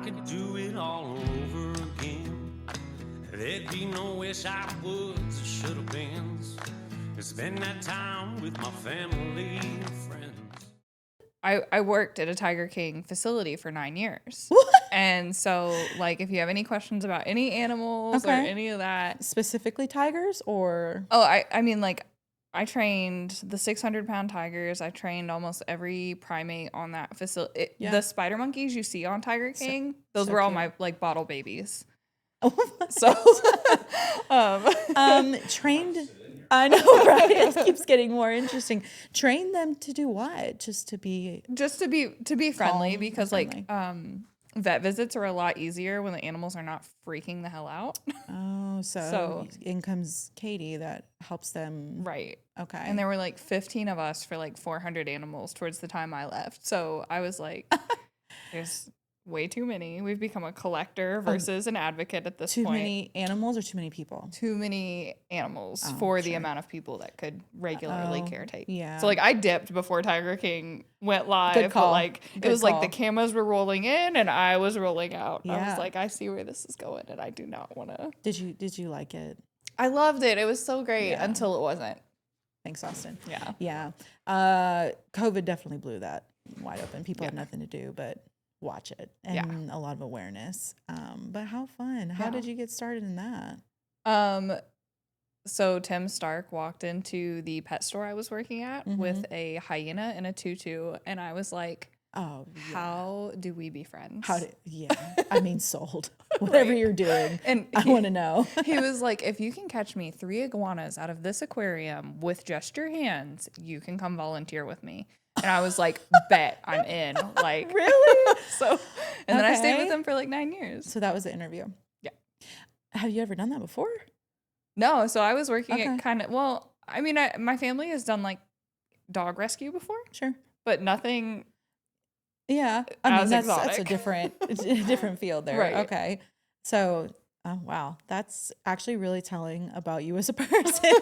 could do it all over again, there'd be no wish I woulds or should have been. Spend that time with my family and friends. I worked at a Tiger King facility for 9 years. And so, like, if you have any questions about any animals or any of that. Specifically tigers or? Oh, I mean, like, I trained the 600-pound tigers. I trained almost every primate on that facility. The spider monkeys you see on Tiger King, those were all my, like, bottle babies. So, trained... I know, right? It keeps getting more interesting. Train them to do what? Just to be friendly, because like vet visits are a lot easier when the animals are not freaking the hell out. Oh, so in comes Katie that helps them. Right. Okay. And there were like 15 of us for like 400 animals towards the time I left. So I was like, there's way too many. We've become a collector versus an advocate at this point. Too many animals or too many people? Too many animals for the amount of people that could regularly caretake. Yeah. So like I dipped before Tiger King went live. Good call. But like it was like the cameras were rolling in and I was rolling out. Yeah. I was like, I see where this is going and I do not want to. Did you like it? I loved it. It was so great until it wasn't. Thanks, Austin. Yeah. Yeah. COVID definitely blew that wide open. People had nothing to do but watch it and a lot of awareness. But how fun. How did you get started in that? So Tim Stark walked into the pet store I was working at with a hyena and a tutu, and I was like, how do we be friends? I mean, sold. Whatever you're doing, and I want to know. He was like, if you can catch me 3 iguanas out of this aquarium with just your hands, you can come volunteer with me. And I was like, bet, I'm in. Like, really? And then I stayed with him for like 9 years. So that was the interview. Yeah. Have you ever done that before? No. So I was working at I mean, my family has done like dog rescue before. Sure. But nothing. Yeah. I mean, that's a different field there. Right. Okay. So, oh, wow. That's actually really telling about you as a person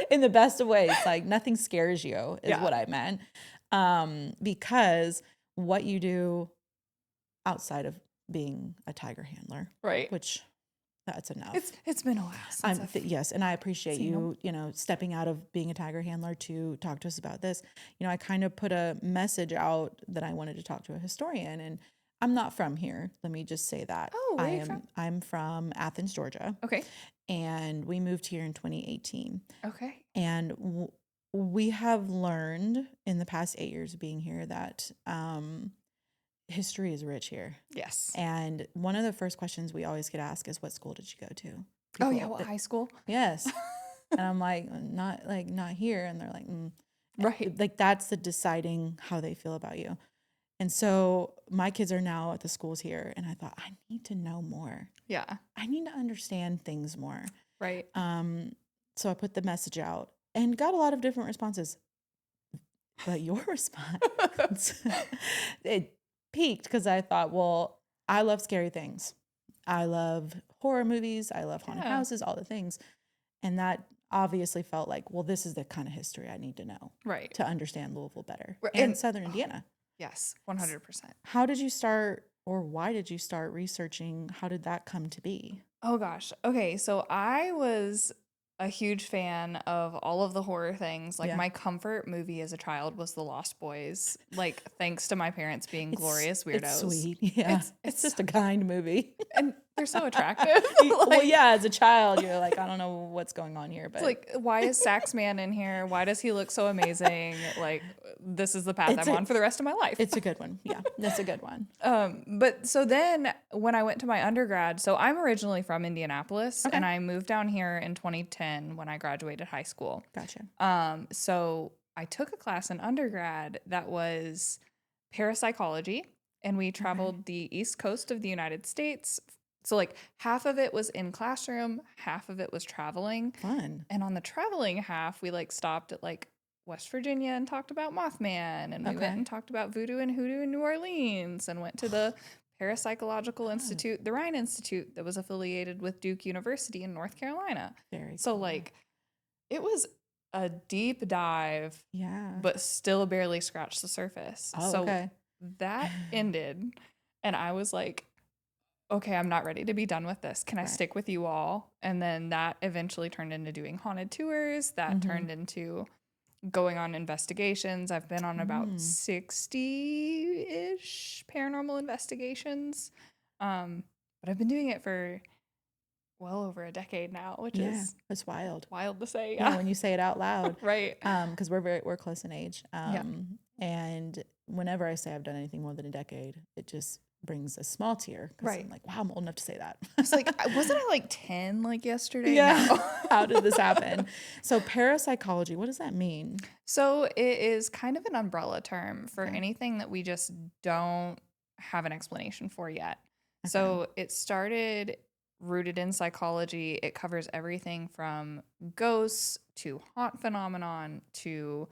in the best of ways. Like nothing scares you is what I meant. Because what you do outside of being a tiger handler, right? Which that's enough. It's been a while since yes, and I appreciate you, stepping out of being a tiger handler to talk to us about this. I kind of put a message out that I wanted to talk to a historian, and I'm not from here. Let me just say that. Oh, where are you from? I'm from Athens, Georgia. Okay. And we moved here in 2018. Okay. And we have learned in the past 8 years of being here that history is rich here. Yes. And one of the first questions we always get asked is, what school did you go to? What high school? Yes. And I'm like, not here. And they're like, right. Like that's the deciding how they feel about you. And so my kids are now at the schools here, and I thought, I need to know more. Yeah. I need to understand things more. Right. So I put the message out and got a lot of different responses. But your response, it peaked because I thought, well, I love scary things. I love horror movies. I love haunted houses, all the things. And that obviously felt like, well, this is the kind of history I need to know. Right. To understand Louisville better. Right. And Southern Indiana. Yes, 100%. How did you start, or why did you start researching? How did that come to be? Oh, gosh. Okay, so I was a huge fan of all of the horror things. Like my comfort movie as a child was The Lost Boys. Like thanks to my parents being glorious weirdos. It's sweet. Yeah. It's just a kind movie. And they're so attractive. Well, yeah, as a child, you're like, I don't know what's going on here. But it's like, why is Saxman in here? Why does he look so amazing? Like, this is the path I'm on for the rest of my life. It's a good one. Yeah, that's a good one. But so then when I went to my undergrad, so I'm originally from Indianapolis, and I moved down here in 2010 when I graduated high school. Gotcha. So I took a class in undergrad that was parapsychology, and we traveled the East Coast of the United States. So like half of it was in classroom, half of it was traveling. Fun. And on the traveling half, we like stopped at like West Virginia and talked about Mothman, and we went and talked about voodoo and hoodoo in New Orleans, and went to the Parapsychological Institute, the Rhine Institute, that was affiliated with Duke University in North Carolina. Very so cool. Like it was a deep dive, but still barely scratched the surface. Oh, so that ended, and I was like, okay, I'm not ready to be done with this. Can I stick with you all? And then that eventually turned into doing haunted tours. That turned into going on investigations. I've been on about 60-ish paranormal investigations. But I've been doing it for well over a decade now, which is it's wild. Wild to say. Yeah, when you say it out loud. Right. Because we're close in age. And whenever I say I've done anything more than a decade, it just brings a small tear. Right. I'm like, wow, I'm old enough to say that. It's like, wasn't I like 10 like yesterday? Yeah. No. How did this happen? So parapsychology, what does that mean? So it is kind of an umbrella term for anything that we just don't have an explanation for yet. Okay. So it started rooted in psychology. It covers everything from ghosts to haunt phenomenon to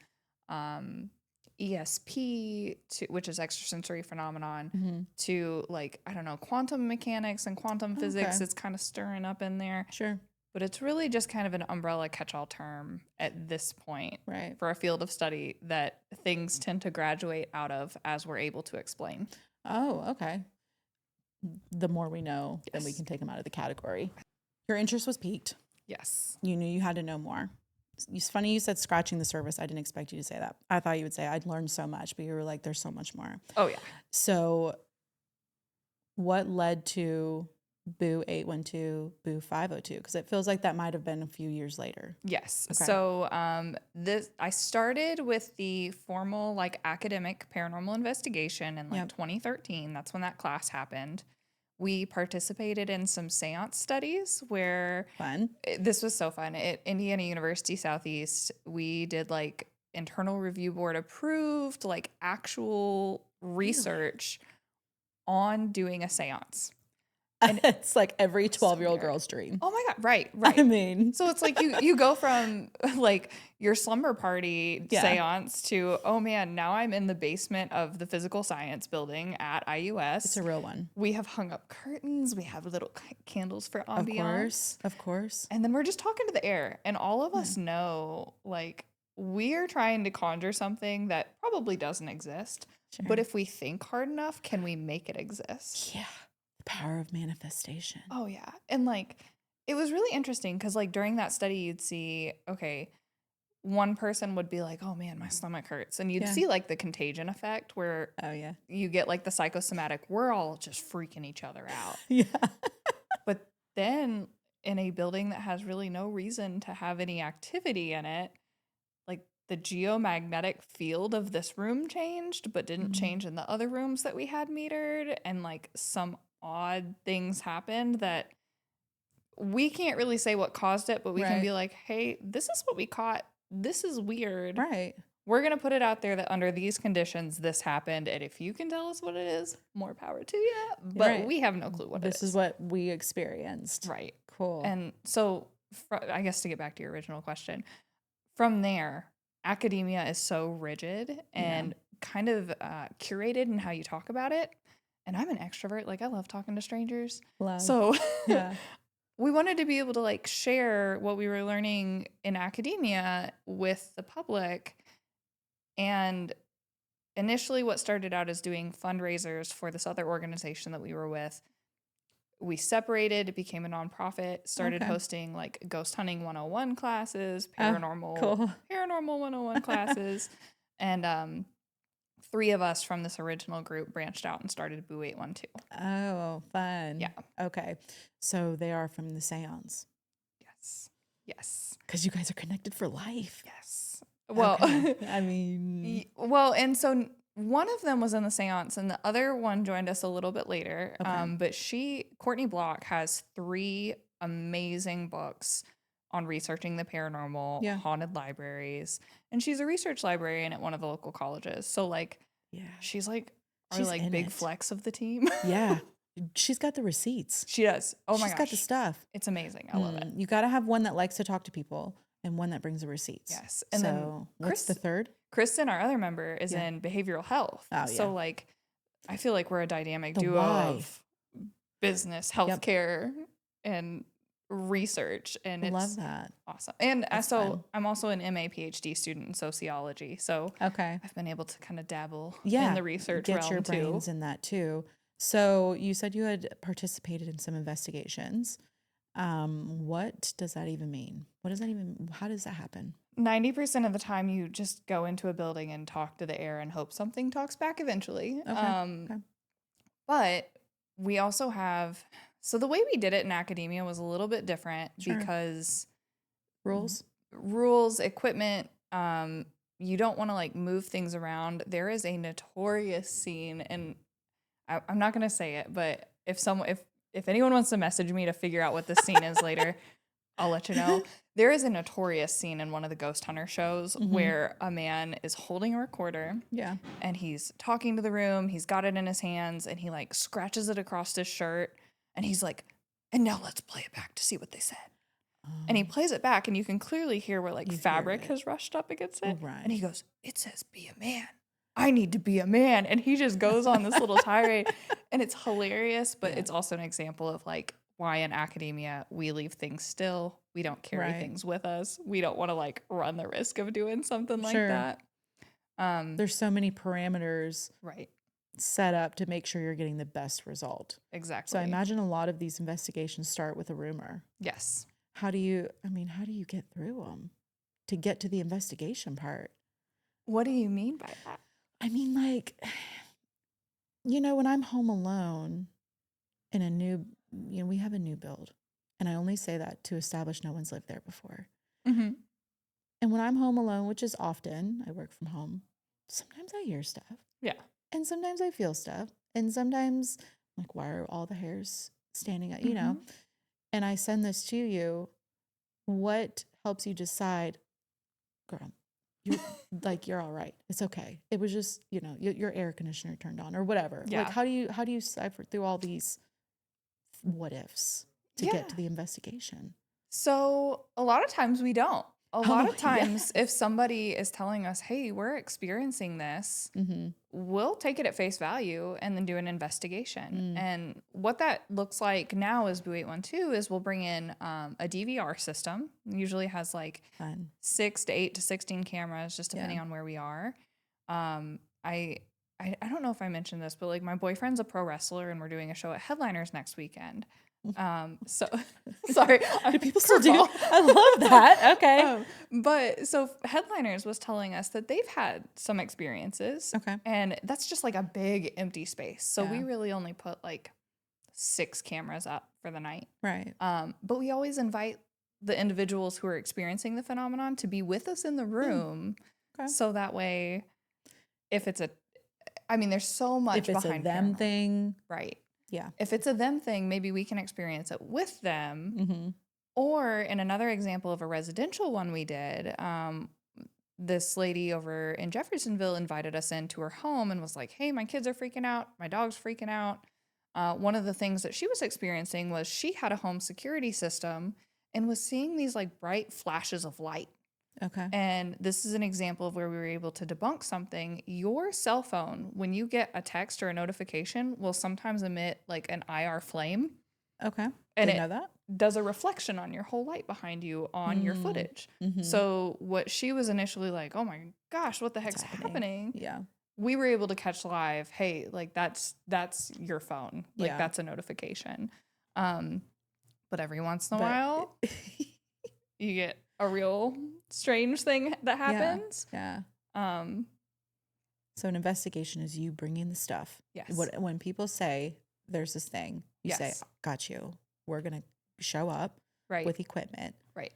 ESP, to, which is extrasensory phenomenon, to like, I don't know, quantum mechanics and quantum physics. It's kind of stirring up in there. Sure. But it's really just kind of an umbrella catch-all term at this point for a field of study that things tend to graduate out of as we're able to explain. Oh, okay. The more we know, then we can take them out of the category. Your interest was piqued. Yes. You knew you had to know more. It's funny you said scratching the surface. I didn't expect you to say that. I thought you would say I'd learned so much, but you were like, there's so much more. Oh, yeah. So what led to Boo 812, Boo 502? Because it feels like that might have been a few years later. Yes. Okay. So I started with the formal like academic paranormal investigation in like 2013. That's when that class happened. We participated in some seance studies where this was so fun. At Indiana University Southeast, we did like internal review board approved, like actual research on doing a seance. And it's like every 12-year-old girl's dream. Oh my God. Right. I mean. So it's like you go from like your slumber party seance to, oh man, now I'm in the basement of the physical science building at IUS. It's a real one. We have hung up curtains. We have little candles for ambiance. Of course. And then we're just talking to the air. And all of us know, like, we're trying to conjure something that probably doesn't exist. Sure. But if we think hard enough, can we make it exist? Yeah. The power of manifestation. Oh, yeah. And, like, it was really interesting because, like, during that study, you'd see, okay, one person would be like, oh, man, my stomach hurts. And you'd see, like, the contagion effect where you get, like, the psychosomatic, we're all just freaking each other out. Yeah. But then in a building that has really no reason to have any activity in it, like, the geomagnetic field of this room changed, but didn't change in the other rooms that we had metered. And, like, some odd things happened that we can't really say what caused it, but we can be like, hey, this is what we caught. This is weird. Right. We're going to put it out there that under these conditions, this happened. And if you can tell us what it is, more power to you. But we have no clue what it is. This is what we experienced. Right. Cool. And so I guess to get back to your original question, from there, academia is so rigid and kind of curated in how you talk about it. And I'm an extrovert. Like, I love talking to strangers. So we wanted to be able to, like, share what we were learning in academia with the public. And initially what started out as doing fundraisers for this other organization that we were with, we separated, became a nonprofit, started hosting, like, ghost hunting 101 classes, paranormal 101 classes. And 3 of us from this original group branched out and started Boo 812. Oh, fun. Yeah. Okay. So they are from the Séance. Yes. Because you guys are connected for life. Yes. Well, I mean. Well, and so one of them was in the Séance and the other one joined us a little bit later. But Courtney Block has 3 amazing books on researching the paranormal, haunted libraries. And she's a research librarian at one of the local colleges. So, like, she's like our like big flex of the team. Yeah. She's got the receipts. She does. Oh my gosh. She's got the stuff. It's amazing. I love it. You got to have one that likes to talk to people and one that brings the receipts. Yes. And so then what's the third? Kristen, our other member, is in behavioral health. Oh, so, like, I feel like we're a dynamic duo of business, healthcare, and research. And it's love that. Awesome. And That's so fun. I'm also an MA PhD student in sociology. So I've been able to kind of dabble in the research get realm your too. brains in that too. So you said you had participated in some investigations. What does that even mean? How does that happen? 90% of the time you just go into a building and talk to the air and hope something talks back eventually. Okay. But we also have, so the way we did it in academia was a little bit different because rules, equipment, you don't want to like move things around. There is a notorious scene, and I'm not going to say it, but if anyone wants to message me to figure out what this scene is later, I'll let you know. There is a notorious scene in one of the ghost hunter shows where a man is holding a recorder. Yeah. And he's talking to the room. He's got it in his hands and he like scratches it across his shirt. And he's like, and now let's play it back to see what they said. And he plays it back and you can clearly hear where like fabric has rushed up against it. Right. And he goes, it says be a man. I need to be a man. And he just goes on this little tirade. And it's hilarious, but it's also an example of like why in academia we leave things still. We don't carry things with us. We don't want to like run the risk of doing something like that. There's so many parameters Right. set up to make sure you're getting the best result. Exactly. So I imagine a lot of these investigations start with a rumor. Yes. How do you get through them to get to the investigation part? What do you mean by that? I mean, like, when I'm home alone in we have a new build. And I only say that to establish no one's lived there before. Mm-hmm. And when I'm home alone, which is often, I work from home, sometimes I hear stuff. Yeah. And sometimes I feel stuff. And sometimes, like, why are all the hairs standing up, you know? And I send this to you. What helps you decide, girl, you're all right. It's okay. It was just, your air conditioner turned on or whatever. Yeah. Like, how do you cipher through all these what ifs to get to the investigation? So a lot of times we don't. A lot of times if somebody is telling us, hey, we're experiencing this, we'll take it at face value and then do an investigation. And what that looks like now is Boo 812 is we'll bring in a DVR system. It usually has like 6 to 8 to 16 cameras, just depending on where we are. I don't know if I mentioned this, but like my boyfriend's a pro wrestler and we're doing a show at Headliners next weekend. So sorry, do people still do? I love that. Okay. But so Headliners was telling us that they've had some experiences. Okay. And that's just like a big empty space. So we really only put like 6 cameras up for the night. Right. But we always invite the individuals who are experiencing the phenomenon to be with us in the room. Okay. So that way, if it's there's so much if it's behind a them paranormal. thing. Right. Yeah. If it's a them thing, maybe we can experience it with them. Or in another example of a residential one we did, this lady over in Jeffersonville invited us into her home and was like, hey, my kids are freaking out. My dog's freaking out. One of the things that she was experiencing was she had a home security system and was seeing these like bright flashes of light. Okay. And this is an example of where we were able to debunk something. Your cell phone, when you get a text or a notification, will sometimes emit like an IR flame. Okay. And Didn't know that. does a reflection on your whole light behind you on your footage. So what she was initially like, oh my gosh, what the heck's happening? Yeah. We were able to catch live, hey, like that's your phone. Like that's a notification. But every once in a while you get a real strange thing that happens. Yeah. So an investigation is you bringing the stuff. Yes. When people say there's this thing, you say, got you. We're going to show up with equipment. Right.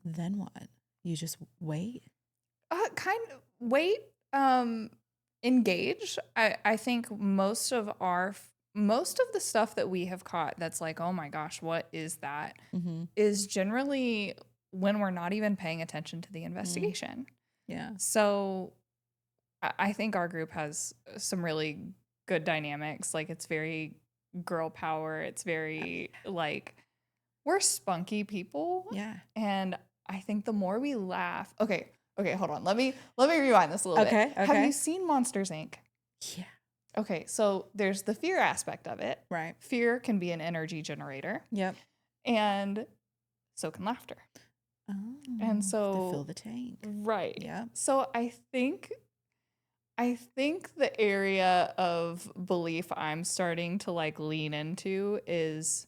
Then what? You just wait? Wait, engage. I think most of the stuff that we have caught that's like, oh my gosh, what is that? Is generally when we're not even paying attention to the investigation. Yeah. So I think our group has some really good dynamics. Like it's very girl power. It's very like we're spunky people. Yeah. And I think the more we laugh. Okay, hold on. Let me rewind this a little bit. Okay. Have you seen Monsters, Inc? Yeah. Okay, so there's the fear aspect of it. Right. Fear can be an energy generator. Yep. And so can laughter. Oh. And so to fill the tank. Right. Yeah. So I think I think the area of belief I'm starting to like lean into is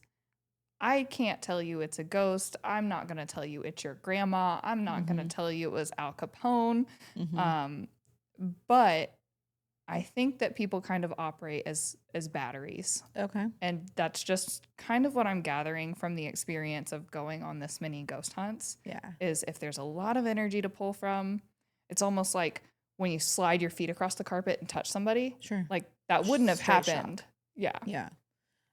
I can't tell you it's a ghost. I'm not going to tell you it's your grandma. I'm not going to tell you it was Al Capone. Um, but I think that people kind of operate as batteries. Okay. And that's just kind of what I'm gathering from the experience of going on this many ghost hunts. Yeah. Is if there's a lot of energy to pull from, it's almost like when you slide your feet across the carpet and touch somebody. Sure. Like that wouldn't have Straight happened. shock. Yeah. Yeah.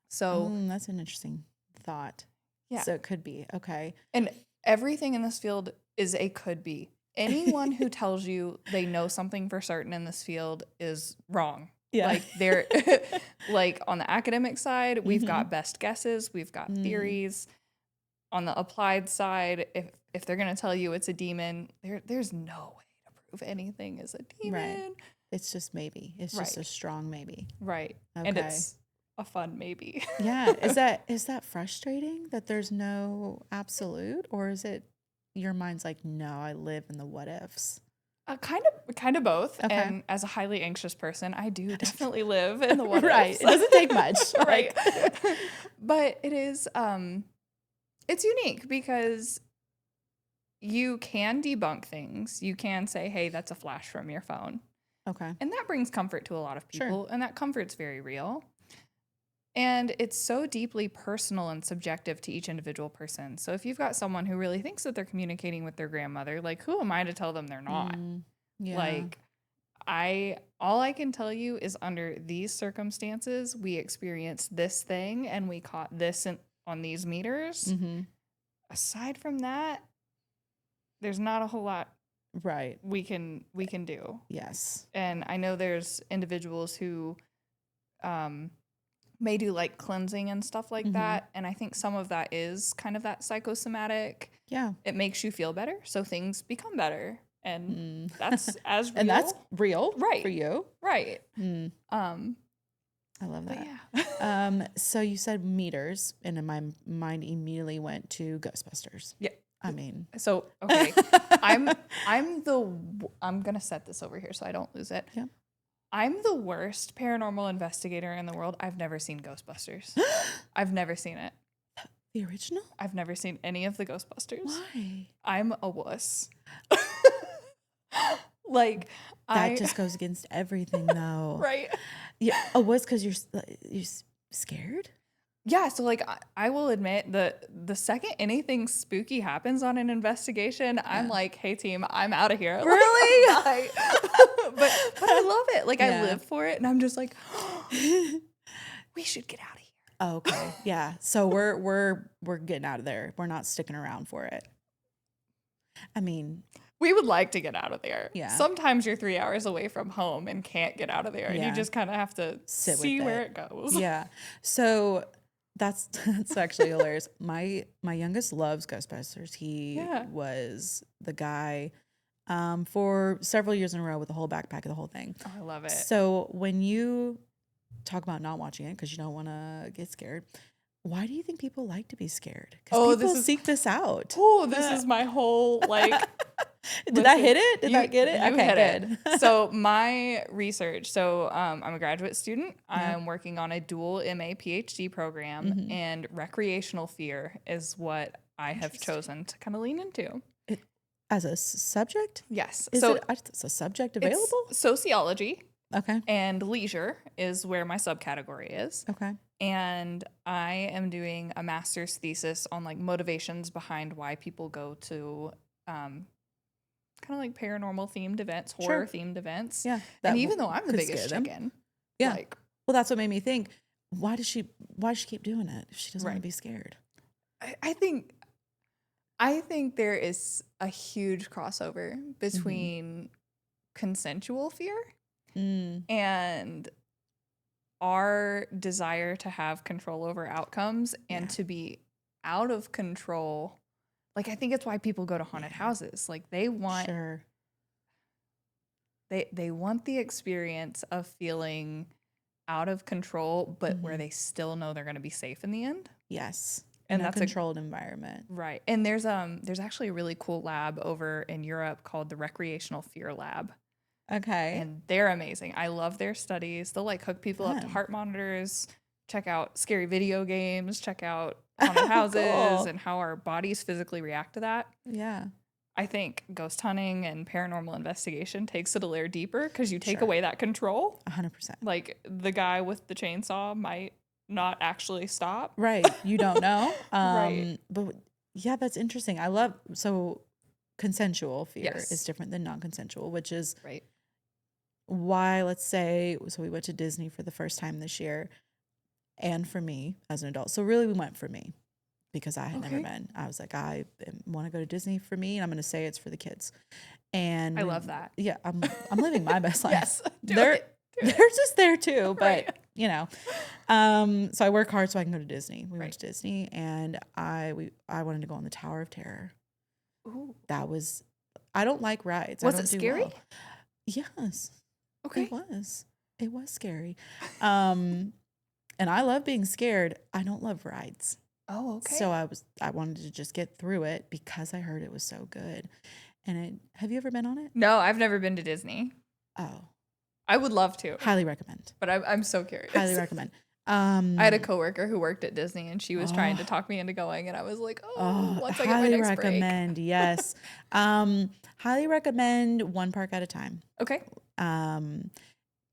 So That's an interesting thought. yeah. So it could be. Okay. And everything in this field is a could be. Anyone who tells you they know something for certain in this field is wrong. Yeah. Like they're like on the academic side, we've got best guesses, we've got theories. On the applied side, if they're gonna tell you it's a demon, there's no way to prove anything is a demon. Right. It's just maybe. It's just a strong maybe. Right. Okay. And it's a fun maybe. Yeah. Is that frustrating that there's no absolute, or is it your mind's like, no, I live in the what ifs? Kind of both. Okay. And as a highly anxious person, I do definitely live in the what Right. ifs. It doesn't take much. Right. But it is it's unique because you can debunk things. You can say, hey, that's a flash from your phone. Okay. And that brings comfort to a lot of Sure. people. And that comfort's very real. And it's so deeply personal and subjective to each individual person. So if you've got someone who really thinks that they're communicating with their grandmother, like who am I to tell them they're not? Yeah. Like all I can tell you is under these circumstances, we experienced this thing and we caught this on these meters. Aside from that, there's not a whole lot Right. we can do. Yes. And I know there's individuals who may do like cleansing and stuff like that. And I think some of that is kind of that psychosomatic. Yeah. It makes you feel better, so things become better. And that's as real. And that's real, Right. for you. right. I love But that. yeah. So you said meters, and then my mind immediately went to Ghostbusters. Yeah. I mean, So okay, I'm gonna set this over here so I don't lose it. Yeah. I'm the worst paranormal investigator in the world. I've never seen Ghostbusters. I've never seen it. the original? I've never seen any of the Ghostbusters. Why? I'm a wuss. Like That just goes against everything, though. right. Yeah. Oh, what's because you're scared? Yeah, so like I will admit the second anything spooky happens on an investigation, I'm like, hey team, I'm out of here. Really? Like, but I love it. Like I live for it, and I'm just like, we should get out of here. Oh, okay. Yeah. So we're getting out of there. We're not sticking around for it. I mean, We would like to get out of there. Yeah. Sometimes you're 3 hours away from home and can't get out of there, and Yeah. you just kind of have to Sit with see where it. it goes. yeah. So that's actually hilarious. My youngest loves Ghostbusters. He Yeah. was the guy for several years in a row with the whole backpack and the whole thing. Oh, I love it. So when you talk about not watching it because you don't want to get scared, why do you think people like to be scared? Because people seek this out. Oh, this is my whole like. Did that hit it? Did that get it? You Okay, hit good. it. So my research. So I'm a graduate student. Yeah. I'm working on a dual MA PhD program, and recreational fear is what I have chosen to kind of lean into. As a subject? Yes. Is so it's a subject it's available? sociology Okay. and leisure is where my subcategory is. Okay. And I am doing a master's thesis on like motivations behind why people go to kind of like paranormal themed events, horror themed events. Yeah. And even though I'm the could biggest scare them. chicken, Yeah. like Well, that's what made me think, why does she keep doing it if she doesn't want Right. to be scared? I think there is a huge crossover between consensual fear and our desire to have control over outcomes and to be out of control. Like I think it's why people go to haunted houses. Like they want they want the experience of feeling out of control, but where they still know they're going to be safe in the end. Yes. And in a that's controlled environment. Right. And there's actually a really cool lab over in Europe called the Recreational Fear Lab. Okay. And they're amazing. I love their studies. They'll like hook people up to Fun. heart monitors, check out scary video games, check out haunted houses Cool. and how our bodies physically react to that. Yeah. I think ghost hunting and paranormal investigation takes it a layer deeper because you take Sure. away that control. 100%. Like the guy with the chainsaw might not actually stop. Right. You don't know. Right. But yeah, that's interesting. I love, so consensual fear Yes. is different than non-consensual, which is Right. why, let's say, so we went to Disney for the first time this year and for me as an adult. So really we went for me because I had never Okay. been. I was like, I want to go to Disney for me, and I'm going to say it's for the kids. And I love that. Yeah, I'm living my best life. Yes. Do They're it. Do they're it. just there too, but Right. you know. So I work hard so I can go to Disney. We Right. went to Disney, and I wanted to go on the Tower of Terror. Ooh. That was, I don't like rides. I Was don't it do scary? well. Yes. Okay. It was. It was scary. And I love being scared. I don't love rides. Oh, okay. So I wanted to just get through it because I heard it was so good. And have you ever been on it? No, I've never been to Disney. Oh, I would love to, highly recommend. but I'm so curious. Highly recommend. I had a coworker who worked at Disney, and she was trying to Oh. talk me into going, and I was like, Oh, once I get my highly next break. recommend. Yes. Highly recommend one park at a time. Okay.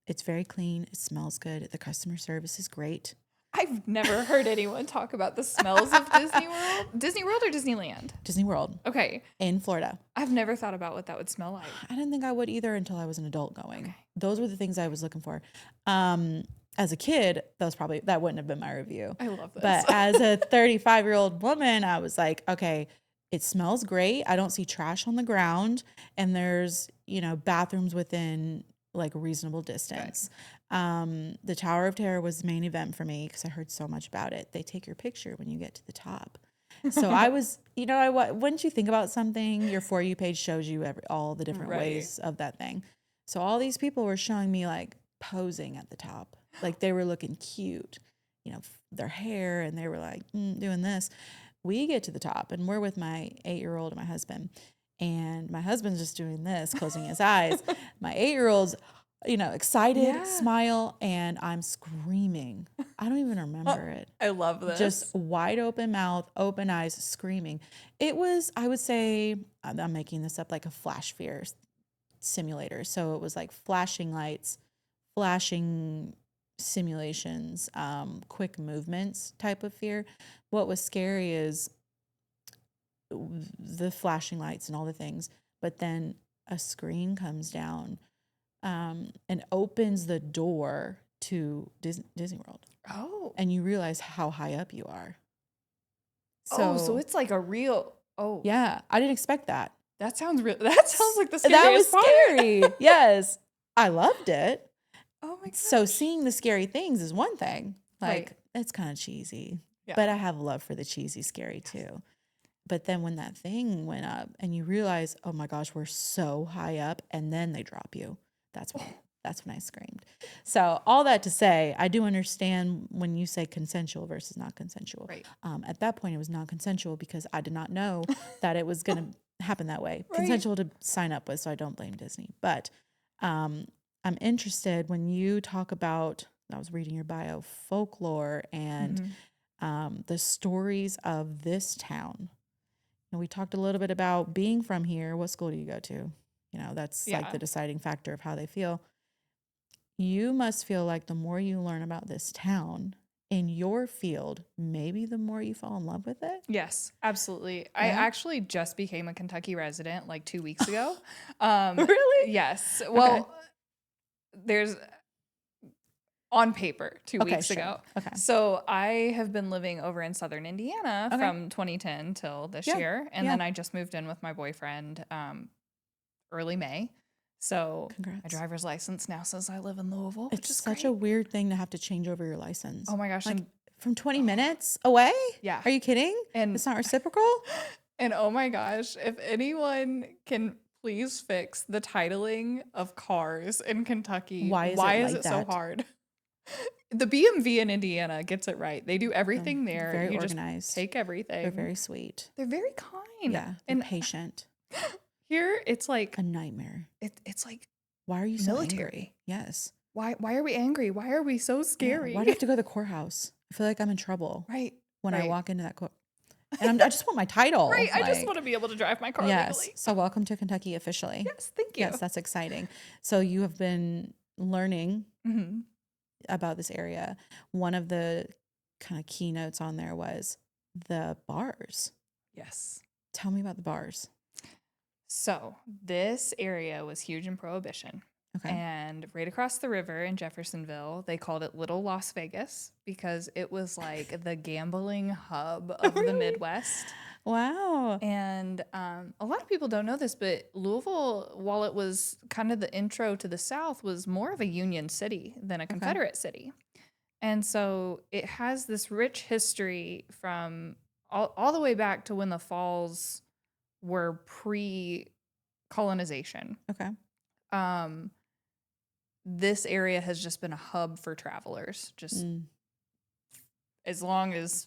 It's very clean. It smells good. The customer service is great. I've never heard anyone talk about the smells of Disney World. Disney World or Disneyland? Disney World Okay. in Florida. I've never thought about what that would smell like. I didn't think I would either until I was an adult going. Okay. Those were the things I was looking for. As a kid, that wouldn't have been my review. I love this. But as a 35-year-old woman, I was like, okay, it smells great. I don't see trash on the ground, and there's, bathrooms within like reasonable distance. The Tower of Terror was the main event for me because I heard so much about it. They take your picture when you get to the top. So I was, once you think about something, your For You page shows you all the different Right. ways of that thing. So all these people were showing me like posing at the top. Like they were looking cute, their hair, and they were like doing this. We get to the top, and we're with my 8-year-old and my husband. And my husband's just doing this, closing his eyes. My 8-year-old's, excited, Yeah. smile, and I'm screaming. I don't even remember it. I love this. Just wide open mouth, open eyes, screaming. It was, I would say, I'm making this up, like a flash fear simulator. So it was like flashing lights, flashing simulations, quick movements type of fear. What was scary is the flashing lights and all the things, but then a screen comes down and opens the door to Disney World, and you realize how high up you are. So it's like a real. Oh, Yeah, I didn't expect that. that sounds real. That sounds like the That was scariest part. scary. Yes, I loved it. Oh my god. So seeing the scary things is one thing. Like Right. it's kind of cheesy, Yeah. but I have love for the cheesy scary too. But then when that thing went up and you realize, oh my gosh, we're so high up, and then they drop you. That's when I screamed. So all that to say, I do understand when you say consensual versus not consensual. Right. At that point, it was non-consensual because I did not know that it was going to happen that way. Right. Consensual to sign up with, so I don't blame Disney. But I'm interested when you talk about, I was reading your bio, folklore and the stories of this town. And we talked a little bit about being from here. What school do you go to? That's like Yeah. the deciding factor of how they feel. You must feel like the more you learn about this town in your field, maybe the more you fall in love with it. Yes, absolutely. I Yeah? actually just became a Kentucky resident like 2 weeks ago. Really? Yes. Well, there's on paper 2 Okay, weeks sure. ago. Okay. So I have been living over in Southern Indiana Okay. from 2010 till this Yeah, year. And yeah. then I just moved in with my boyfriend early May. So Congrats. my driver's license now says I live in Louisville, which It's is such great. a weird thing to have to change over your license. Oh my gosh. Like and, from 20 minutes away? yeah. Are you kidding? And It's not reciprocal? And oh my gosh, if anyone can please fix the titling of cars in Kentucky, Why is it like so that? hard? The BMV in Indiana gets it right. They do everything there. Very You organized. just take everything. They're very sweet. They're very kind. Yeah. They're And patient. here it's like A nightmare. it's like Why are you so military. angry? Yes. Why are we angry? Why are we so scary? Yeah. Why do I have to go to the courthouse? I feel like I'm in trouble Right. when right. I walk into that court. And I just want my title. Right. I just like- want to be able to drive my car Yes. legally. So welcome to Kentucky officially. Yes. Thank you. Yes, that's exciting. So you have been learning Mm-hmm. about this area. One of the kind of keynotes on there was the bars. Yes. Tell me about the bars. So this area was huge in Prohibition. Okay. And right across the river in Jeffersonville, they called it Little Las Vegas because it was like the gambling hub of the Midwest. Wow. And a lot of people don't know this, but Louisville, while it was kind of the intro to the South, was more of a Union city than a Confederate city. And so it has this rich history from all the way back to when the falls were pre-colonization. Okay. This area has just been a hub for travelers, just as long as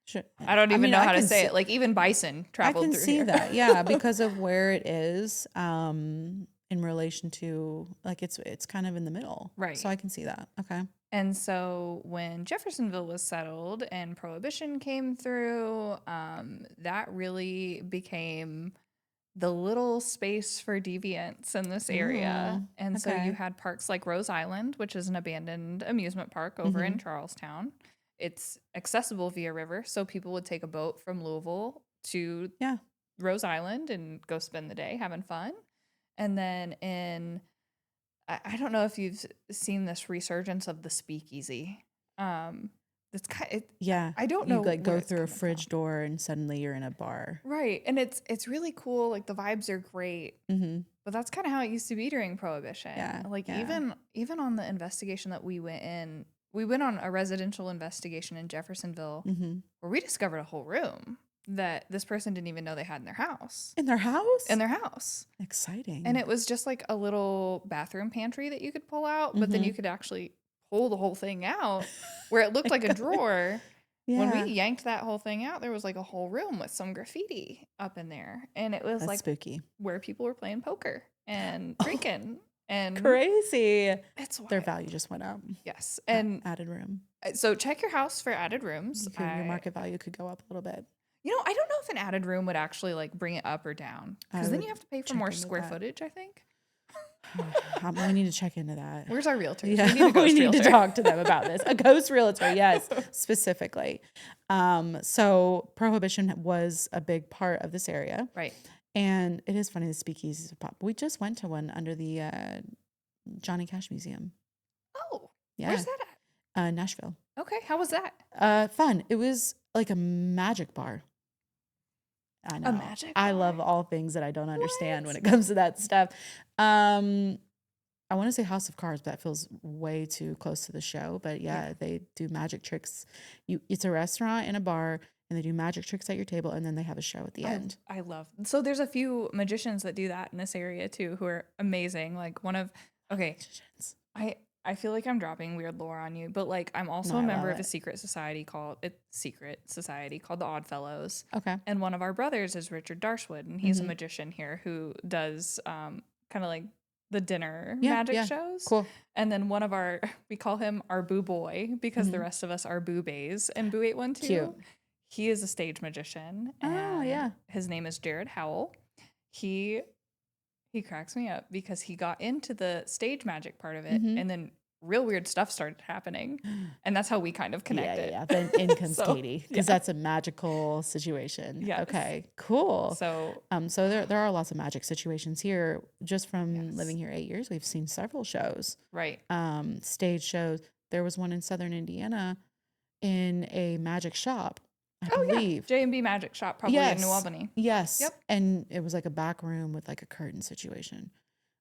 Sure. I don't even know how to say see, it. Like even bison I traveled can through see here. that, yeah, because of where it is in relation to like it's kind of in the middle, Right. So I can see that. Okay. And so when Jeffersonville was settled and Prohibition came through, that really became the little space for deviance in this area. Ooh, And so okay. you had parks like Rose Island, which is an abandoned amusement park over in Charlestown. It's accessible via river, so people would take a boat from Louisville to Rose Island and go spend the day having fun. And then I don't know if you've seen this resurgence of the Speakeasy. It's I don't know. You like where go it's through a coming fridge from. door and suddenly you're in a bar. Right, and it's really cool. Like the vibes are great, but that's kind of how it used to be during Prohibition. Yeah, Like yeah. even on the investigation that we went in, we went on a residential investigation in Jeffersonville where we discovered a whole room that this person didn't even know they had in their house. In their house? In their house. Exciting. And it was just like a little bathroom pantry that you could pull out, but then you could actually pull the whole thing out where it looked like a drawer. When we yanked that whole thing out, there was like a whole room with some graffiti up in there. And it was That's like spooky. where people were playing poker and drinking. And Crazy. it's wild. Their value just went up. Yes. And Added room. so check your house for added rooms. Your market value could go up a little bit. I don't know if an added room would actually like bring it up or down. Because then you have to pay for more square footage, I think. We need to check into that. Where's our realtor? Yeah, We need a ghost we need realtor. to talk to them about this. A ghost realtor, yes, specifically. So Prohibition was a big part of this area. Right. And it is funny, the speakeasies pop. We just went to one under the Johnny Cash Museum. Oh, Yeah. where's that at? Nashville. Okay, how was that? Fun. It was like a magic bar. I know. magic I bar? love all things that I don't understand when it comes to that stuff. I want to say House of Cards, but that feels way too close to the show. But yeah, they do magic tricks. It's a restaurant and a bar, and they do magic tricks at your table, and then they have a show at the end. I love. So there's a few magicians that do that in this area too, who are amazing. Like I feel like I'm dropping weird lore on you, but like I'm also No, a I member love of a it. secret society called the Odd Fellows. Okay. And one of our brothers is Richard Darshwood, and he's a magician here who does kind of like the dinner magic shows. Cool. And then we call him our Boo Boy because the rest of us are Boo Bays and Boo 812. Cute. He is a stage magician. Oh, And yeah. his name is Jared Howell. He cracks me up because he got into the stage magic part of it, and then real weird stuff started happening, and that's how we kind of connected. Yeah. Then in comes So, Katie, because that's a magical situation. Yes. Okay. Cool. So So there are lots of magic situations here. Just from living here 8 years, we've seen several shows. right, Stage shows. There was one in Southern Indiana in a magic shop, I oh believe. yeah, J&B Magic Shop probably in New Albany. Yes. Yep. And it was like a back room with like a curtain situation,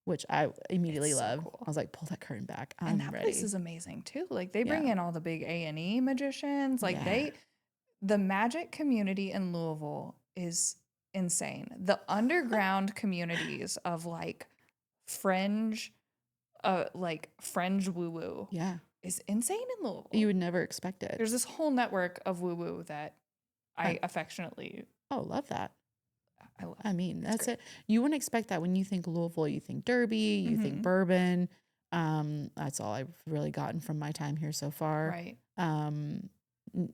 which I immediately It's so loved. cool. I was like, pull that curtain back. I'm And that ready. place is amazing too. Like they bring in all the big A&E magicians. Like Yeah. the magic community in Louisville is insane. The underground communities of like fringe woo woo Yeah. is insane in Louisville. You would never expect it. There's this whole network of woo woo that I affectionately Oh, love that. I love it. I mean, that's great. it. You wouldn't expect that when you think Louisville, you think Derby, you think bourbon. That's all I've really gotten from my time here so far. Right.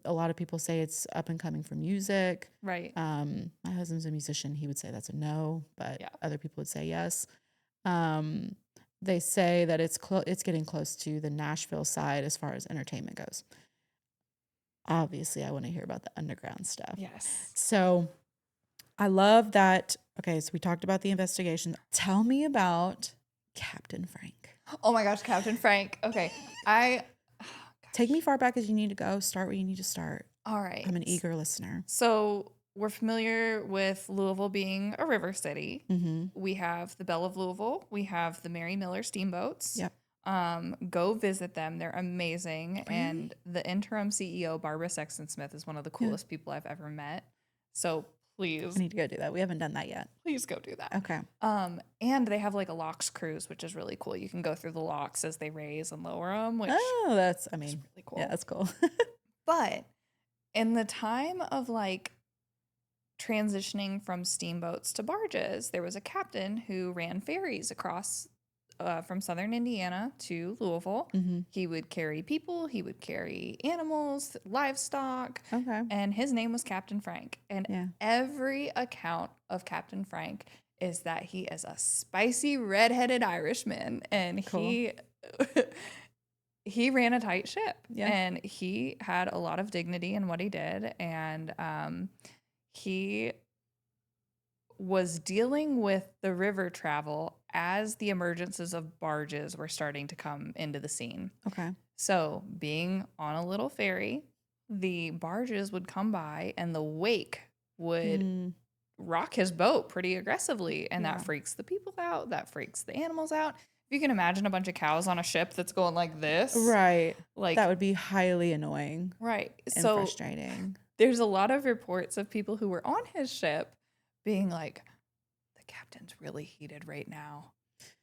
A lot of people say it's up and coming for music. Right. My husband's a musician. He would say that's a no, but Yeah. other people would say yes. They say that it's getting close to the Nashville side as far as entertainment goes. Obviously, I want to hear about the underground stuff. Yes. So I love that. Okay, so we talked about the investigation. Tell me about Captain Frank. Oh my gosh, Captain Frank. Okay. Take me far back as you need to go. Start where you need to start. All right. I'm an eager listener. So we're familiar with Louisville being a river city. Mm-hmm. We have the Belle of Louisville. We have the Mary Miller steamboats. Yep. Go visit them. They're amazing. Really? And the interim CEO, Barbara Sexton Smith, is one of the coolest people I've ever met. So please, I need to go do that. We haven't done that yet. please go do that. Okay. And they have like a locks cruise, which is really cool. You can go through the locks as they raise and lower them, which Oh, that's, I is mean, really cool. yeah, that's cool. But in the time of like transitioning from steamboats to barges, there was a captain who ran ferries across from Southern Indiana to Louisville. Mm-hmm. He would carry people, he would carry animals, livestock, Okay. and his name was Captain Frank. And Yeah. every account of Captain Frank is that he is a spicy redheaded Irishman, and Cool. he ran a tight ship, Yeah. and he had a lot of dignity in what he did, and he was dealing with the river travel as the emergences of barges were starting to come into the scene. Okay. So, being on a little ferry, the barges would come by and the wake would Mm, rock his boat pretty aggressively, and Yeah. that freaks the people out, that freaks the animals out. If you can imagine a bunch of cows on a ship that's going like this, right. like That would be highly annoying right. and So frustrating. there's a lot of reports of people who were on his ship being like, the captain's really heated right now.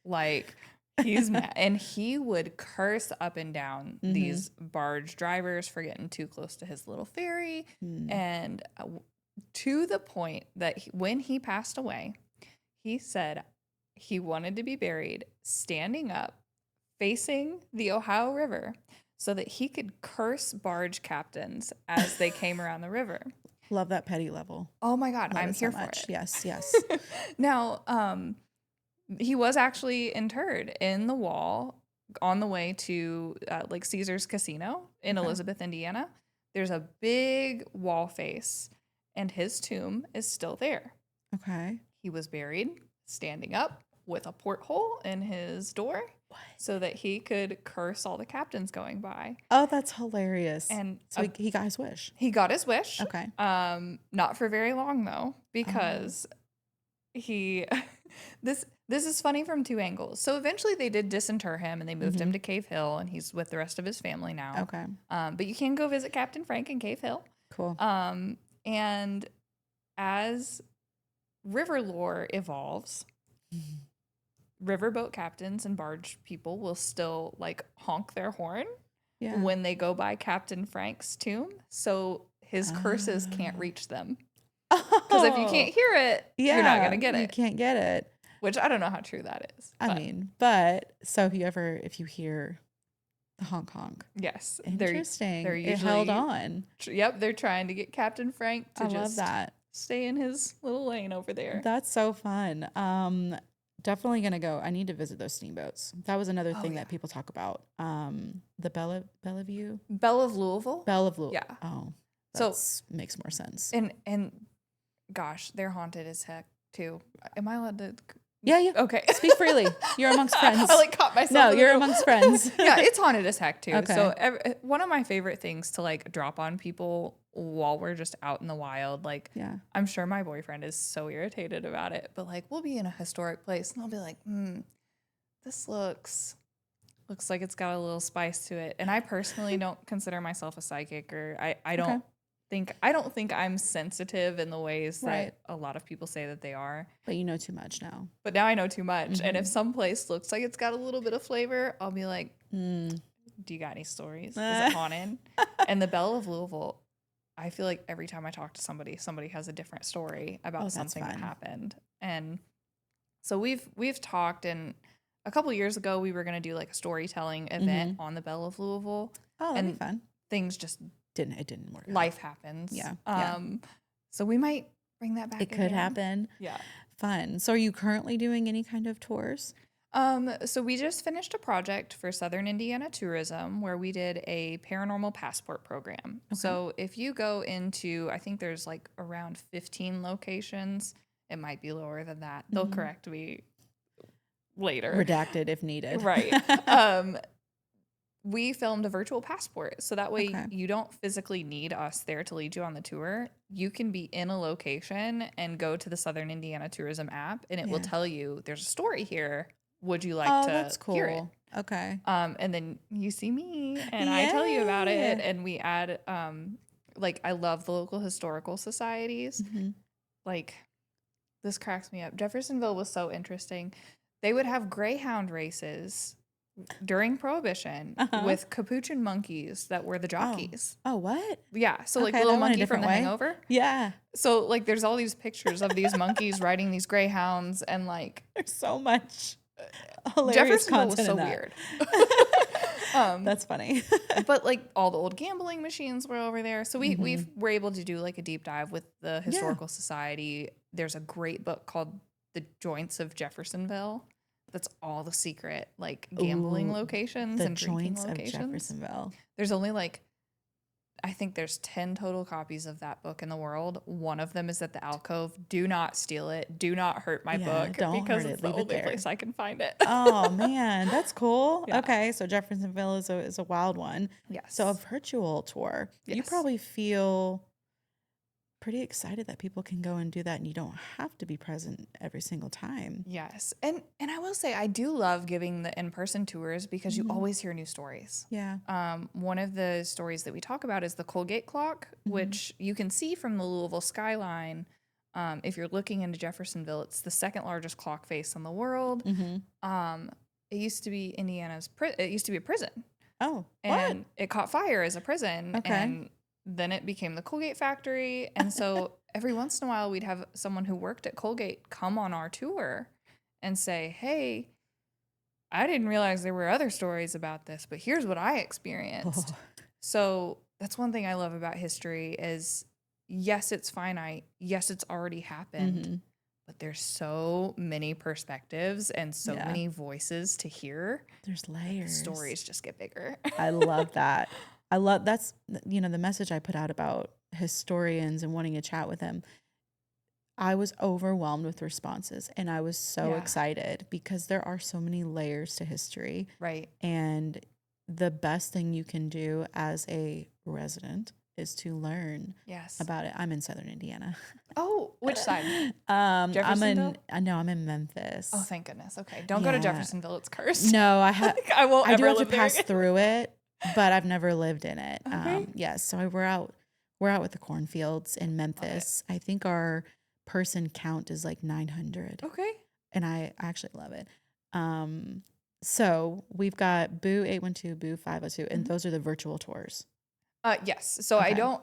Like, he's mad. And he would curse up and down Mhm. these barge drivers for getting too close to his little ferry. Hmm. And to the point that when he passed away, he said he wanted to be buried standing up, facing the Ohio River, so that he could curse barge captains as they came around the river. Love that petty level. Oh my God, Love I'm it so here for much. it. Yes, yes. Now, he was actually interred in the wall on the way to like Caesar's Casino in Okay. Elizabeth, Indiana. There's a big wall face, and his tomb is still there. Okay. He was buried standing up with a porthole in his door What? so that he could curse all the captains going by. Oh, that's hilarious. And So he got his wish. he got his wish. Okay. Not for very long though, because he this is funny from two angles. So eventually they did disinter him and they moved him to Cave Hill, and he's with the rest of his family now. Okay. But you can go visit Captain Frank in Cave Hill. Cool. And as river lore evolves, riverboat captains and barge people will still like honk their horn Yeah. when they go by Captain Frank's tomb, so his curses can't reach them. Because if you can't hear it, you're not gonna get You it. can't get it. Which I don't know how true that is. I but mean, but so if you hear the honk honk, yes, interesting. they're It held usually- on. Yep, they're trying to get Captain Frank to I love just that. stay in his little lane over there. That's so fun. Definitely gonna go. I need to visit those steamboats. That was another thing yeah. that people talk about. The Bellevue, Belle of Louisville. Belle of Louisville. Yeah. Oh, So- that makes more sense. And gosh, they're haunted as heck too. Am I allowed to? Yeah, yeah. Okay. Speak freely. You're amongst friends. I like caught myself. No, in the you're middle. amongst friends. Yeah, it's haunted as heck too. Okay. So one of my favorite things to like drop on people while we're just out in the wild, like Yeah. I'm sure my boyfriend is so irritated about it, but like we'll be in a historic place and I'll be like, this looks like it's got a little spice to it. And I personally don't consider myself a psychic, or I don't think I'm sensitive in the ways Right. that a lot of people say that they are. But you know too much now. But now I know too much. And Mhm. if some place looks like it's got a little bit of flavor, I'll be like, Mm. do you got any stories? Is it haunted? And the Belle of Louisville, I feel like every time I talk to somebody, somebody has a different story about something that happened. And so we've talked, and a couple years ago we were going to do like a storytelling event on the Belle of Louisville. Oh, that'd be fun. Things just didn't work. Life happens. Yeah. So we might bring that back. It could happen. Yeah. Fun. So are you currently doing any kind of tours? So we just finished a project for Southern Indiana Tourism where we did a paranormal passport program. Okay. So if you go into, I think there's like around 15 locations. It might be lower than that. They'll correct me later. Redacted if needed. Right. We filmed a virtual passport. So that way you don't physically need us there to lead you on the tour. You can be in a location and go to the Southern Indiana Tourism app, and it will tell you there's a story here. Would you like to that's cool. hear it? Okay. And then you see me and I tell you about it, and we add like I love the local historical societies. Like this cracks me up. Jeffersonville was so interesting. They would have greyhound races during Prohibition with capuchin monkeys that were the jockeys. Oh, what? Yeah. So like little monkey from The Hangover. Yeah. So like there's all these pictures of these monkeys riding these greyhounds, and like there's so much hilarious Jeffersonville content was so in that. weird. That's funny. But like all the old gambling machines were over there. So we were able to do like a deep dive with the Historical Society. There's a great book called The Joints of Jeffersonville. That's all the secret like gambling locations and drinking locations. Of Jeffersonville. There's only like, I think there's 10 total copies of that book in the world. One of them is at the Alcove. Do not steal it. Do not hurt my book because it's the only place I can find it. Oh man, that's cool. Yeah. Okay, so Jeffersonville is a wild one. Yes. So a virtual tour. Yes. You probably feel pretty excited that people can go and do that, and you don't have to be present every single time. Yes. And I will say I do love giving the in-person tours because you always hear new stories. Yeah. One of the stories that we talk about is the Colgate clock, which you can see from the Louisville skyline. If you're looking into Jeffersonville, it's the second largest clock face in the world. It used to be it used to be a prison. Oh, and it caught fire as a prison. Okay. And then it became the Colgate factory. And so every once in a while, we'd have someone who worked at Colgate come on our tour and say, hey, I didn't realize there were other stories about this, but here's what I experienced. So that's one thing I love about history is, yes, it's finite. Yes, it's already happened. But there's so many perspectives and so many voices to hear. There's layers. The stories just get bigger. I love that. That's, the message I put out about historians and wanting to chat with them. I was overwhelmed with responses, and I was so excited because there are so many layers to history. Right. And the best thing you can do as a resident is to learn about it. I'm in Southern Indiana. Oh, which side? Jeffersonville? I'm in Memphis. Oh, thank goodness. Okay. Don't go to Jeffersonville. It's cursed. No, I won't I ever do have to live there pass again. through it. But I've never lived in it. Okay. Yes. So we're out with the cornfields in Memphis. I think our person count is like 900. Okay. And I actually love it. So we've got Boo 812, Boo 502, and those are the virtual tours. Yes. So I don't,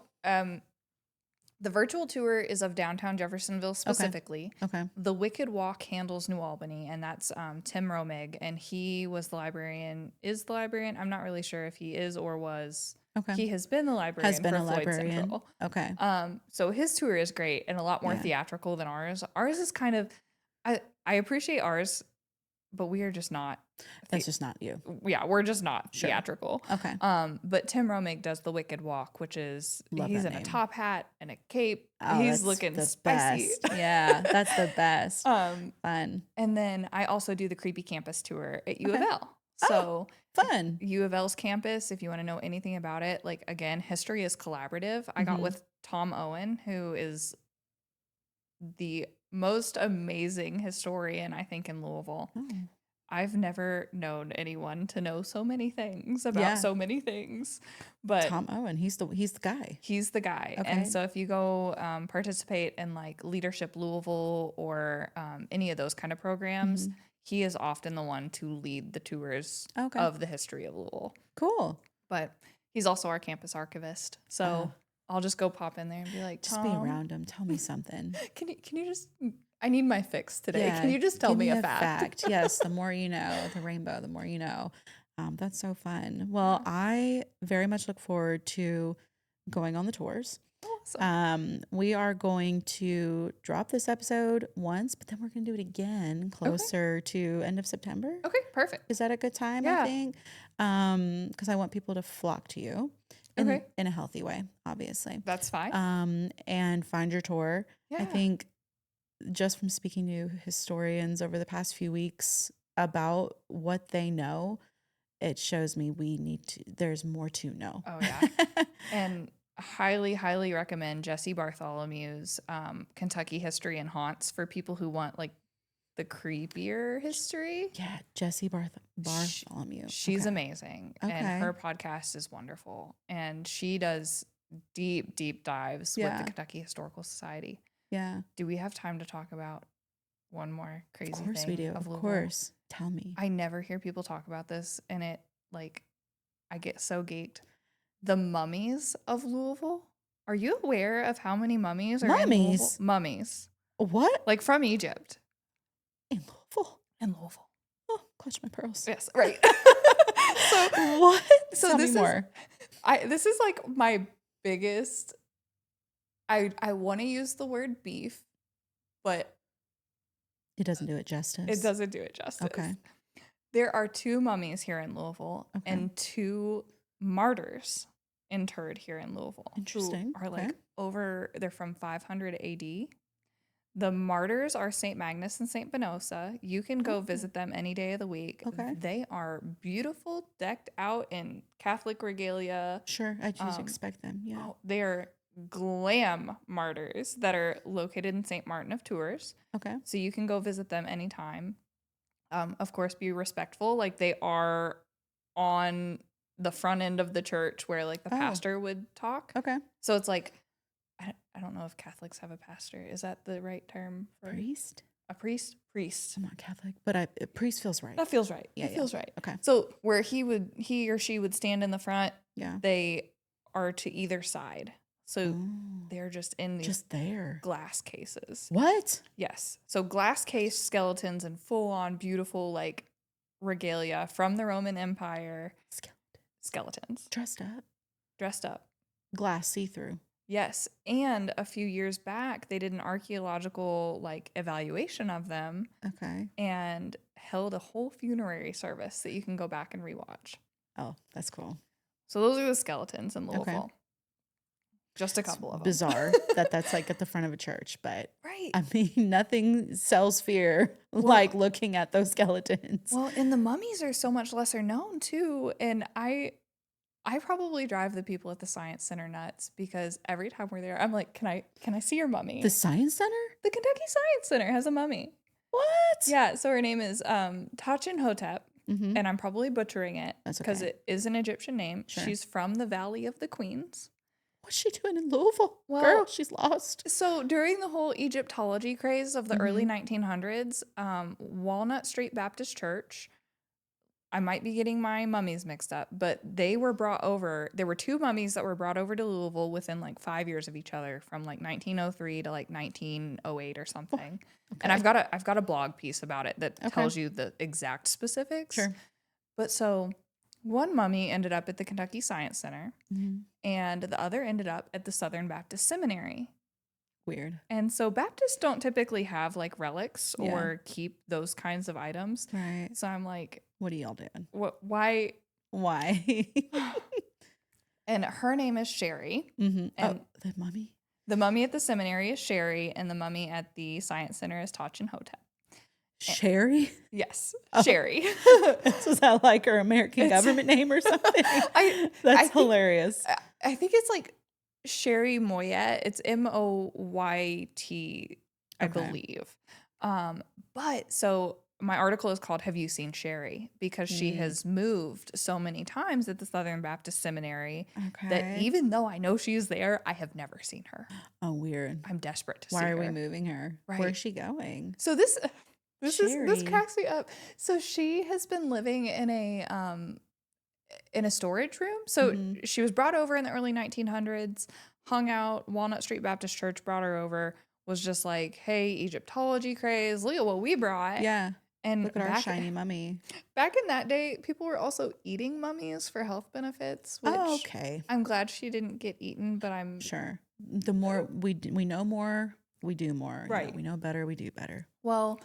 the virtual tour is of downtown Jeffersonville specifically. Okay. The Wicked Walk handles New Albany, and that's Tim Romig, and he was the librarian. Is the librarian? I'm not really sure if he is or was. Okay. He has been the librarian for Floyd Central. Okay. So his tour is great and a lot more theatrical than ours. Ours is kind of, I appreciate ours, but we are just not. That's just not you. Yeah, we're just not theatrical. Okay. But Tim Romig does the Wicked Walk, which is he's in a top hat and a cape. Oh, he's looking spicy. Best. Yeah, that's the best. Fun. And then I also do the creepy campus tour at U of L. So fun. U of L's campus, if you want to know anything about it, like again, history is collaborative. I got with Tom Owen, who is the most amazing historian, I think, in Louisville. I've never known anyone to know so many things about so many things. But Tom Owen, he's the guy. He's the guy. Okay. And so if you go participate in like Leadership Louisville or any of those kind of programs, he is often the one to lead the tours of the history of Louisville. Cool. But he's also our campus archivist. So I'll just go pop in there and be like, Just be around them. Tell me something. Can you just, I need my fix today. Yeah, Can you just tell give me a fact? Yes, the more you know, the rainbow, the more you know. That's so fun. Well, I very much look forward to going on the tours. Awesome. We are going to drop this episode once, but then we're going to do it again closer to end of September. Okay, perfect. Is that a good time? Yeah. I think, because I want people to flock to you in a healthy way, obviously. That's fine. And find your tour. I Yeah. think just from speaking to historians over the past few weeks about what they know, it shows me there's more to know. Oh, yeah. And highly, highly recommend Jesse Bartholomew's Kentucky History and Haunts for people who want like the creepier history. Yeah, Jesse Bartholomew. She's amazing. And her podcast is wonderful. And she does deep, deep dives with the Kentucky Historical Society. Yeah. Do we have time to talk about one more crazy thing? Of course we do. Of course. Tell me. I never hear people talk about this, and I get so geeked. The Mummies of Louisville. Are you aware of how many mummies are in Louisville? Mummies. What? Like from Egypt. In Louisville? In Louisville. Oh, clutch my pearls. Yes, right. So what? So Tell this me more. This is like my biggest. I want to use the word beef, but it doesn't do it justice. It doesn't do it justice. Okay. There are 2 mummies here in Louisville and 2 martyrs interred here in Louisville. Interesting. Who are they're from 500 AD. The martyrs are St. Magnus and St. Bonosa. You can go visit them any day of the week. Okay. They are beautiful, decked out in Catholic regalia. Sure, I just expect them. Yeah. Oh, they are glam martyrs that are located in St. Martin of Tours. Okay. So you can go visit them anytime. Of course, be respectful. Like they are on the front end of the church where like the pastor would talk. Okay. So it's like, I don't know if Catholics have a pastor. Is that the right term? For priest? A priest? Priest. I'm not Catholic, but a priest feels right. That feels right. Yeah, it feels right. Okay. So where he or she would stand in the front, they are to either side. So they're just in these glass cases. What? Yes. So glass case skeletons and full on beautiful like regalia from the Roman Empire. Skeletons. Dressed up. Glass see-through. Yes. And a few years back, they did an archaeological like evaluation of them. Okay. And held a whole funerary service that you can go back and rewatch. Oh, that's cool. So those are the skeletons in Louisville. Okay. Just a couple of them. Bizarre that's like at the front of a church, but right. I mean, nothing sells fear like looking at those skeletons. Well, and the mummies are so much lesser known too. And I probably drive the people at the Science Center nuts because every time we're there, I'm like, can I see your mummy? The Science Center? The Kentucky Science Center has a mummy. What? Yeah. So her name is Tachinhotep. And I'm probably butchering it because it is an Egyptian name. Sure. She's from the Valley of the Queens. What's she doing in Louisville? Well, girl, she's lost. So during the whole Egyptology craze of the early 1900s, Walnut Street Baptist Church, I might be getting my mummies mixed up, but they were brought over. There were 2 mummies that were brought over to Louisville within like 5 years of each other, from like 1903 to like 1908 or something. Okay. And I've got a blog piece about it that tells you the exact specifics. Sure. But so one mummy ended up at the Kentucky Science Center, and the other ended up at the Southern Baptist Seminary. Weird. And so Baptists don't typically have like relics or keep those kinds of items. Right. So I'm like, what are y'all doing? Why? And her name is Sherry. And the mummy? The mummy at the seminary is Sherry, and the mummy at the Science Center is Tachinhotep. Sherry? Yes, Sherry. Was that like her American government name or something? That's hilarious. I think it's like Sherry Moyet. It's Moyt, I believe. But so my article is called "Have You Seen Sherry?" because she has moved so many times at the Southern Baptist Seminary that even though I know she's there, I have never seen her. Oh, weird. I'm desperate to see her. Why are we moving her? Right. Where is she going? So this cracks me up. So she has been living in a storage room. So she was brought over in the early 1900s. hung out. Walnut Street Baptist Church brought her over, was just like, hey, Egyptology craze, look at what we brought. Yeah. And Look at our shiny mummy. Back in that day, people were also eating mummies for health benefits, which okay. I'm glad she didn't get eaten, but I'm sure. The more we know more, we do more. Right. You know, we know better, we do better. Well,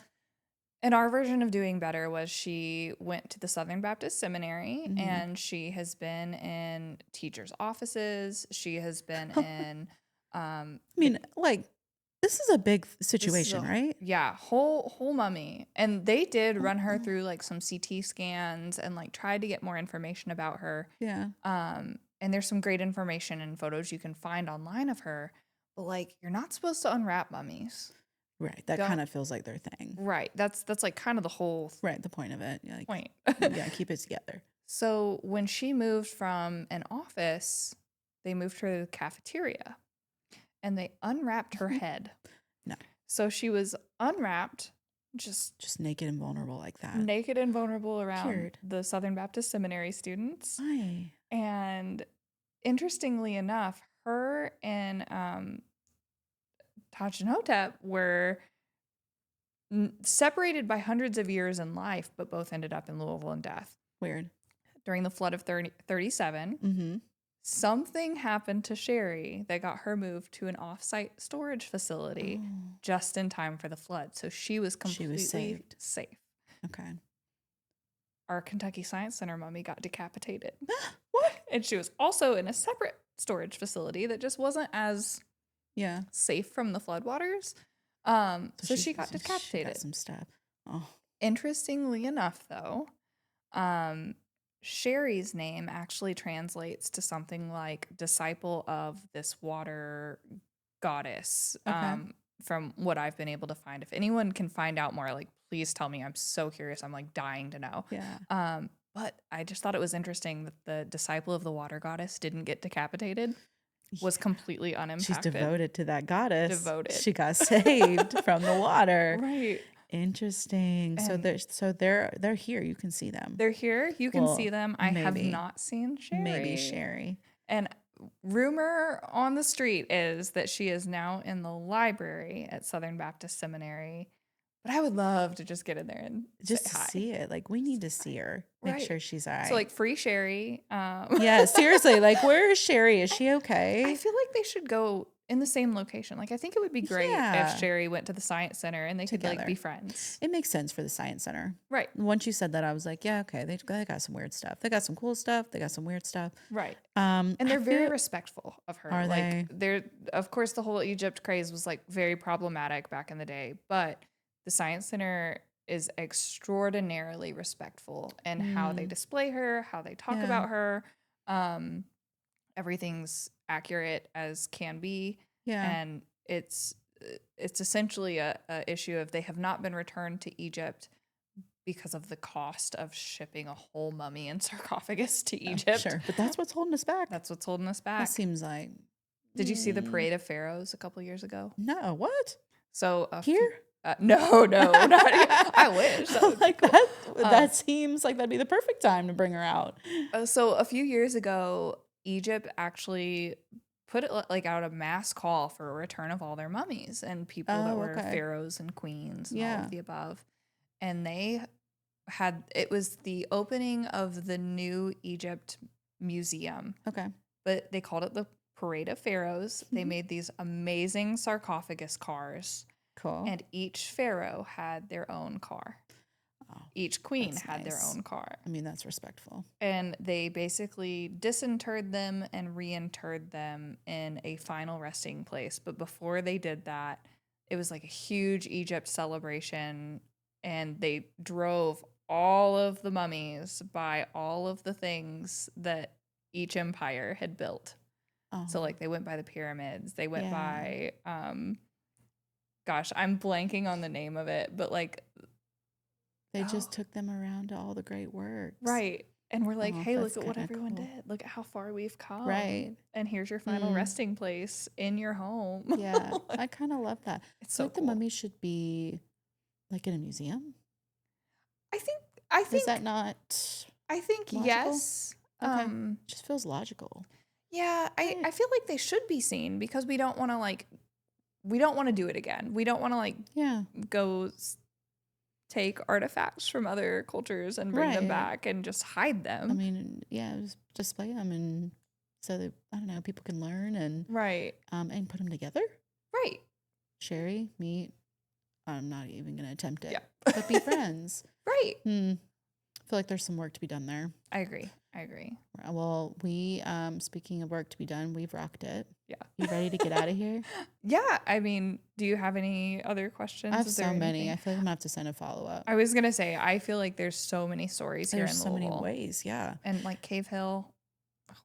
and our version of doing better was she went to the Southern Baptist Seminary, and she has been in teachers' offices. She has been in I mean, like, this is a big this situation, is a- right? Yeah, whole mummy. And they did run her through like some CT scans and like tried to get more information about her. Yeah. And there's some great information and photos you can find online of her. But like, you're not supposed to unwrap mummies. Right. That kind of feels like their thing. Right. That's like kind of the whole Right. The point of it. Yeah, like, point. yeah. Keep it together. So when she moved from an office, they moved her to the cafeteria and they unwrapped her head. No. So she was unwrapped, just naked and vulnerable like that. naked and vulnerable around Cured. the Southern Baptist Seminary students. Why? And interestingly enough, her and Tajinotep were separated by hundreds of years in life, but both ended up in Louisville in death. Weird. During the flood of 37, Mm-hmm. something happened to Sherry that got her moved to an off-site storage facility just in time for the flood. So she was completely saved. safe. Okay. Our Kentucky Science Center mummy got decapitated. What? And she was also in a separate storage facility that just wasn't as Yeah. safe from the floodwaters. So she got decapitated. She got some stuff. Oh. Interestingly enough, though, Sherry's name actually translates to something like disciple of this water goddess. Okay. From what I've been able to find. If anyone can find out more, like, please tell me. I'm so curious. I'm like dying to know. Yeah. But I just thought it was interesting that the disciple of the water goddess didn't get decapitated. Was completely unimpacted. She's devoted to that goddess. Devoted. She got saved from the water. Right. Interesting. And so they're here. You can see them. They're here. You can Well, see them. I have maybe. not seen Sherry. Maybe Sherry. And rumor on the street is that she is now in the library at Southern Baptist Seminary. But I would love to just get in there and Just say to hi. see it. Like, we need to see her. Make Right. sure she's all right. So like free Sherry. yeah, seriously. Like, where is Sherry? Is she okay? I feel like they should go in the same location. Like, I think it would be great Yeah. if Sherry went to the Science Center and they could like Together. be friends. It makes sense for the Science Center. Right. Once you said that, I was like, yeah, okay. They got some weird stuff. They got some cool stuff. They got some weird stuff. Right. And And they're very respectful of her. Are like they're of course the whole Egypt craze was like very problematic back in the day, but the Science Center is extraordinarily respectful in how they display her, how they talk Yeah. about her. Everything's accurate as can be. Yeah. And it's essentially a issue of they have not been returned to Egypt because of the cost of shipping a whole mummy and sarcophagus to Egypt. Sure. But that's what's holding us back. That's what's holding us That back. seems like. Did you see the Parade of Pharaohs a couple years ago? No. What? So Here? no, not I wish. That would be like cool. that seems like that'd be the perfect time to bring her out. So a few years ago, Egypt actually put it like out a mass call for a return of all their mummies and people that Oh, were okay. pharaohs and queens and all Yeah. of the above. And they had it was the opening of the new Egypt museum, Okay. but they called it the Parade of Pharaohs. They Mhm. made these amazing sarcophagus cars. Cool. And each pharaoh had their own car. Oh, Each queen that's had their nice. own car. I mean, that's respectful. And they basically disinterred them and reinterred them in a final resting place. But before they did that, it was like a huge Egypt celebration. And they drove all of the mummies by all of the things that each empire had built. Oh. So like they went by the pyramids. They went Yeah. by gosh, I'm blanking on the name of it, but like They just took them around to all the great works. right. And we're like, Oh, hey, look that's at what kinda everyone cool. did. Look at how far we've come. Right. And here's your final Mm. resting place in your home. Yeah. I kind of love that. It's I so think cool. the mummy should be like in a museum. I think Is that not? I think logical? yes. Okay. Just feels logical. Yeah, I feel like they should be seen because we don't want to do it again. We don't want to go take artifacts from other cultures and bring them back and just hide them. I mean, yeah, just display them and so that, I don't know, people can learn and and put them together. Right. Sherry, meet. I'm not even going to attempt it. Yeah. But be friends. Right. I feel like there's some work to be done there. I agree. Well, we, speaking of work to be done, we've rocked it. Yeah. You ready to get out of here? Yeah. I mean, do you have any other questions? I have so many. I feel like I'm going to have to send a follow-up. I was going to say, I feel like there's so many stories here in Louisville. There's so many ways, yeah. And like Cave Hill.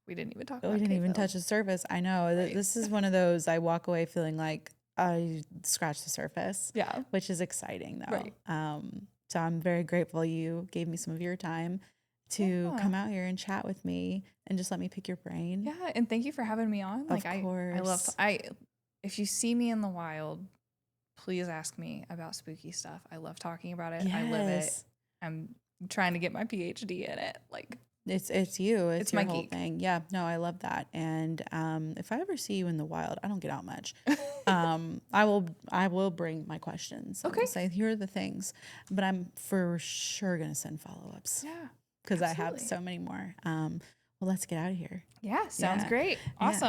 We didn't even talk about We didn't Cave even Hill. touch the surface. I know. Right. This is one of those I walk away feeling like I scratched the surface. Yeah. Which is exciting, though. Right. So I'm very grateful you gave me some of your time to come out here and chat with me and just let me pick your brain. Yeah, and thank you for having me on. Of course. If you see me in the wild, please ask me about spooky stuff. I love talking about it. Yes. I live it. I'm trying to get my PhD in it. Like it's you. It's your my whole geek. thing. Yeah. No, I love that. And if I ever see you in the wild, I don't get out much. I will bring my questions. Okay. I'll say here are the things, but I'm for sure gonna send follow-ups. Yeah. Because I have so many more. Well, let's get out of here. Yeah, sounds great. Awesome.